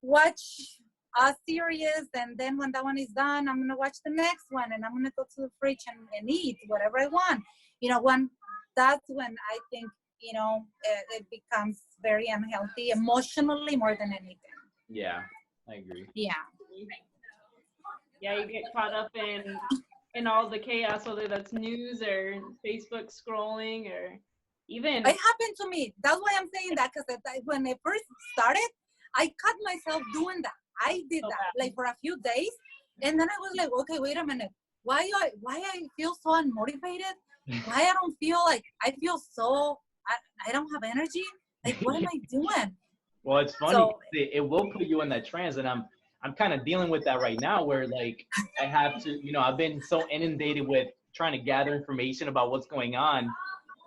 [SPEAKER 2] watch a series, and then when that one is done, I'm gonna watch the next one, and I'm gonna go to the fridge and eat whatever I want. You know, that's when I think, you know, it becomes very unhealthy emotionally more than anything.
[SPEAKER 1] Yeah, I agree.
[SPEAKER 2] Yeah,
[SPEAKER 3] you get caught up in all the chaos, whether that's news or Facebook scrolling, or even.
[SPEAKER 2] It happened to me. That's why I'm saying that, because when I first started, I caught myself doing that. I did that like for a few days, and then I was like, okay, wait a minute. Why I feel so unmotivated? Why I don't feel like, I feel so, I don't have energy? Like, what am I doing?
[SPEAKER 1] Well, it's funny. So, it will put you in that trance, and I'm kind of dealing with that right now, where like I have to, you know, I've been so inundated with trying to gather information about what's going on.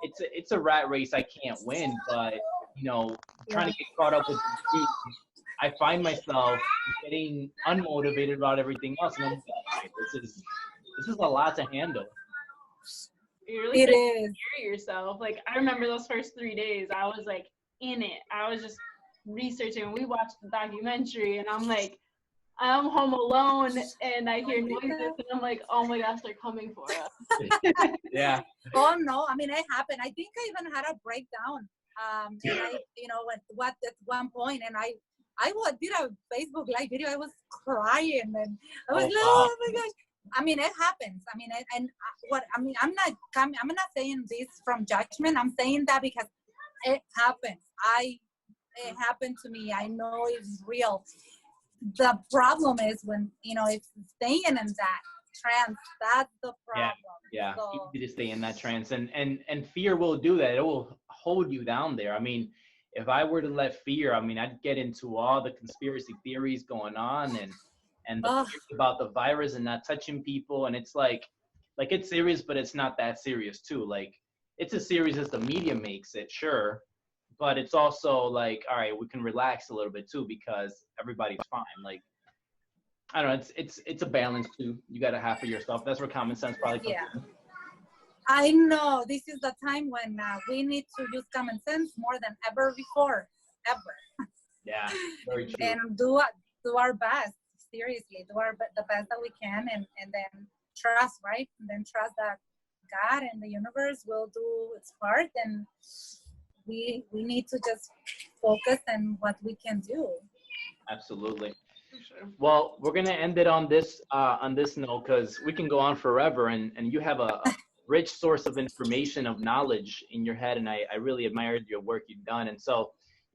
[SPEAKER 1] It's a rat race I can't win, but you know, trying to get caught up with the news, I find myself getting unmotivated about everything else, and I'm like, this is a lot to handle.
[SPEAKER 3] You really scare yourself. Like, I remember those first 3 days, I was like in it. I was just researching. We watched the documentary, and I'm like, I'm home alone, and I hear noises, and I'm like, oh my gosh, they're coming for us.
[SPEAKER 1] Yeah.
[SPEAKER 2] Oh no, I mean, it happened. I think I even had a breakdown. And I, you know, at one point, and I did a Facebook live video. I was crying, and I was oh my gosh. I mean, it happens. I mean, I'm not saying this from judgment. I'm saying that because it happens. It happened to me. I know it's real. The problem is when, you know, it's staying in that, trance. That's the
[SPEAKER 1] Yeah,
[SPEAKER 2] problem.
[SPEAKER 1] yeah.
[SPEAKER 2] So,
[SPEAKER 1] Easy to stay in that trance, and fear will do that. It will hold you down there. I mean, if I were to let fear, I mean, I'd get into all the conspiracy theories going on, and the
[SPEAKER 2] oh,
[SPEAKER 1] fear about the virus and not touching people, and it's like it's serious, but it's not that serious too. Like it's as serious as the media makes it, sure, but it's also like, all right, we can relax a little bit too because everybody's fine. Like I don't know, it's a balance too. You got to have for yourself. That's where common sense probably comes
[SPEAKER 2] yeah.
[SPEAKER 1] in.
[SPEAKER 2] I know this is the time when we need to use common sense more than ever before, ever,
[SPEAKER 1] Yeah, very true.
[SPEAKER 2] and do our best. Seriously, do the best that we can, and then trust, right? And then trust that God and the universe will do its part, and we need to just focus on what we can do.
[SPEAKER 1] Absolutely.
[SPEAKER 3] For sure.
[SPEAKER 1] Well, we're gonna end it on this note because we can go on forever, and you have a rich source of information of knowledge in your head, and I really admired your work you've done. And so,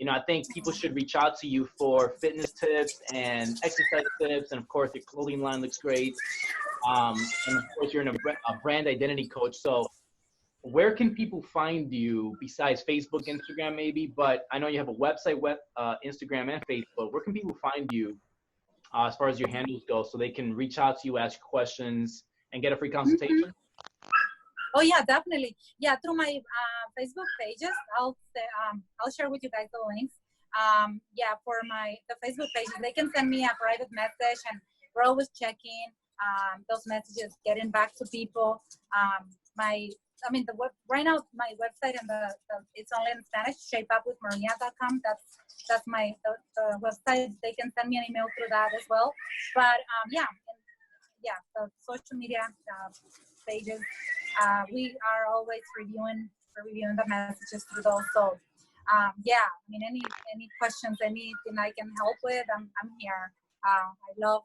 [SPEAKER 1] I think people should reach out to you for fitness tips and exercise tips, and of course, your clothing line looks great. And of course, you're a brand identity coach. So, where can people find you besides Facebook, Instagram, maybe? But I know you have a website, Instagram, and Facebook. Where can people find you as far as your handles go, so they can reach out to you, ask questions, and get a free
[SPEAKER 2] Mhm.
[SPEAKER 1] consultation?
[SPEAKER 2] Oh yeah, definitely. Yeah, through my Facebook pages, I'll share with you guys the links. Yeah, for the Facebook pages, they can send me a private message, and we're always checking those messages, getting back to people. Right now my website and it's only in Spanish. shapeupwithmaria.com. That's the website. They can send me an email through that as well. But yeah, the social media pages. We are always reviewing the messages through those. So, yeah, I mean, any questions, anything I can help with, I'm here. I love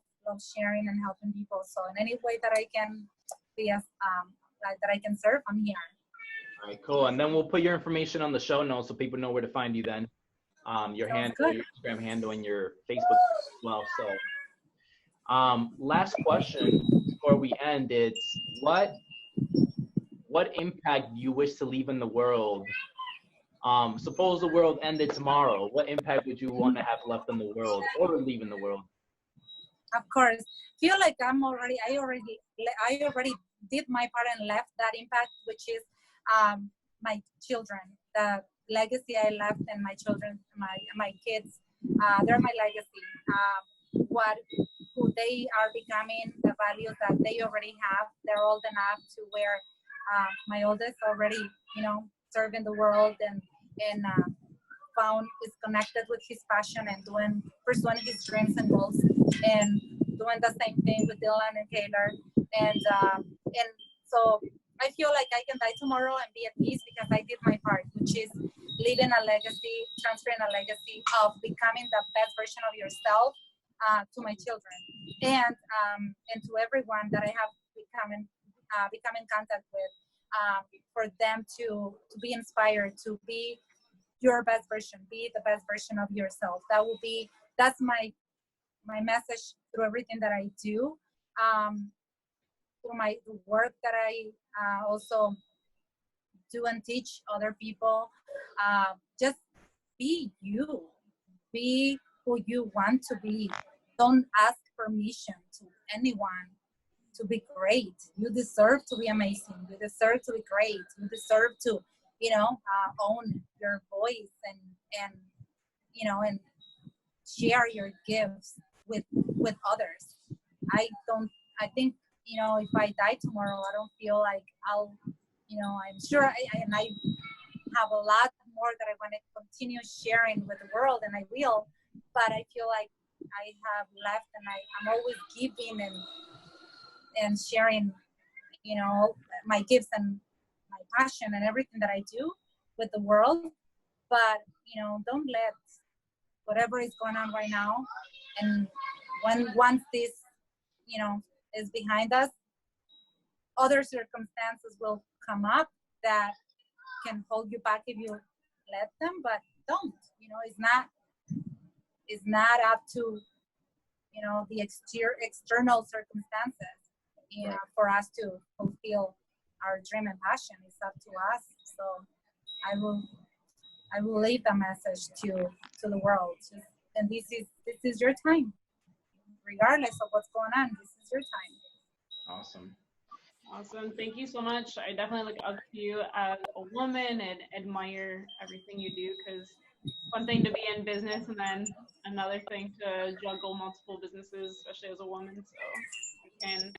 [SPEAKER 2] sharing and helping people. So, in any way that I can that I can serve, I'm here.
[SPEAKER 1] All right, cool. And then we'll put your information on the show notes so people know where to find you then. Your
[SPEAKER 2] Sounds
[SPEAKER 1] handle,
[SPEAKER 2] good.
[SPEAKER 1] your Instagram handle, and your Facebook as well. So, last question before we end, it's what impact do you wish to leave in the world? Suppose the world ended tomorrow. What impact would you want to have left in the world or leave in the world?
[SPEAKER 2] Of course, feel like I already did my part and left that impact, which is my children, the legacy I left, and my children, my kids, they're my legacy. Who they are becoming, the values that they already have. They're old enough to where my oldest already, serving the world and found is connected with his passion and pursuing his dreams and goals, and doing the same thing with Dylan and Taylor, and so I feel like I can die tomorrow and be at peace because I did my part, which is leaving a legacy, transferring a legacy of becoming the best version of yourself to my children, and to everyone that I have become in contact with, for them to be inspired to be your best version, be the best version of yourself. That's my message through everything that I do, through my work that I also do and teach other people. Just be you, be who you want to be. Don't ask permission to anyone to be great. You deserve to be amazing. You deserve to be great. You deserve to, own your voice and share your gifts with others. I think, if I die tomorrow, I don't feel like I'm sure I have a lot more that I want to continue sharing with the world, and I will, but I feel like I have left, and I'm always giving and sharing, my gifts and my passion and everything that I do with the world. But, don't let whatever is going on right now, and once this, is behind us, other circumstances will come up that can hold you back if you let them, but don't. It's not up to, the external circumstances. for us to fulfill our dream and passion. It's up to us. So I will leave the message to the world. And this is your time, regardless of what's going on. This is your time.
[SPEAKER 1] Awesome.
[SPEAKER 3] Awesome. Thank you so much. I definitely look up to you as a woman and admire everything you do, because one thing to be in business and then another thing to juggle multiple businesses, especially as a woman. So I can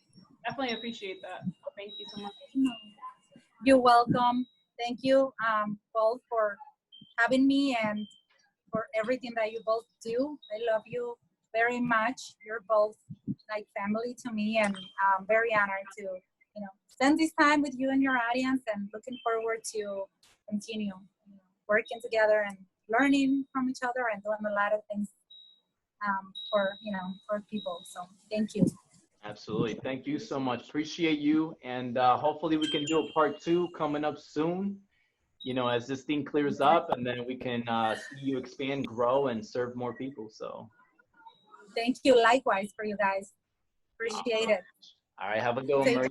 [SPEAKER 3] definitely appreciate that. Thank you so much.
[SPEAKER 2] You're welcome. Thank you both for having me and for everything that you both do. I love you very much. You're both like family to me, and I'm very honored to spend this time with you and your audience, and looking forward to continue working together and learning from each other and doing a lot of things for people. So thank you.
[SPEAKER 1] Absolutely. Thank you so much. Appreciate you. And hopefully we can do a part 2 coming up soon, as this thing clears up, and then we can see you expand, grow, and serve more people. So
[SPEAKER 2] thank you. Likewise for you guys. Appreciate it.
[SPEAKER 1] all right. Have a good one, Maria.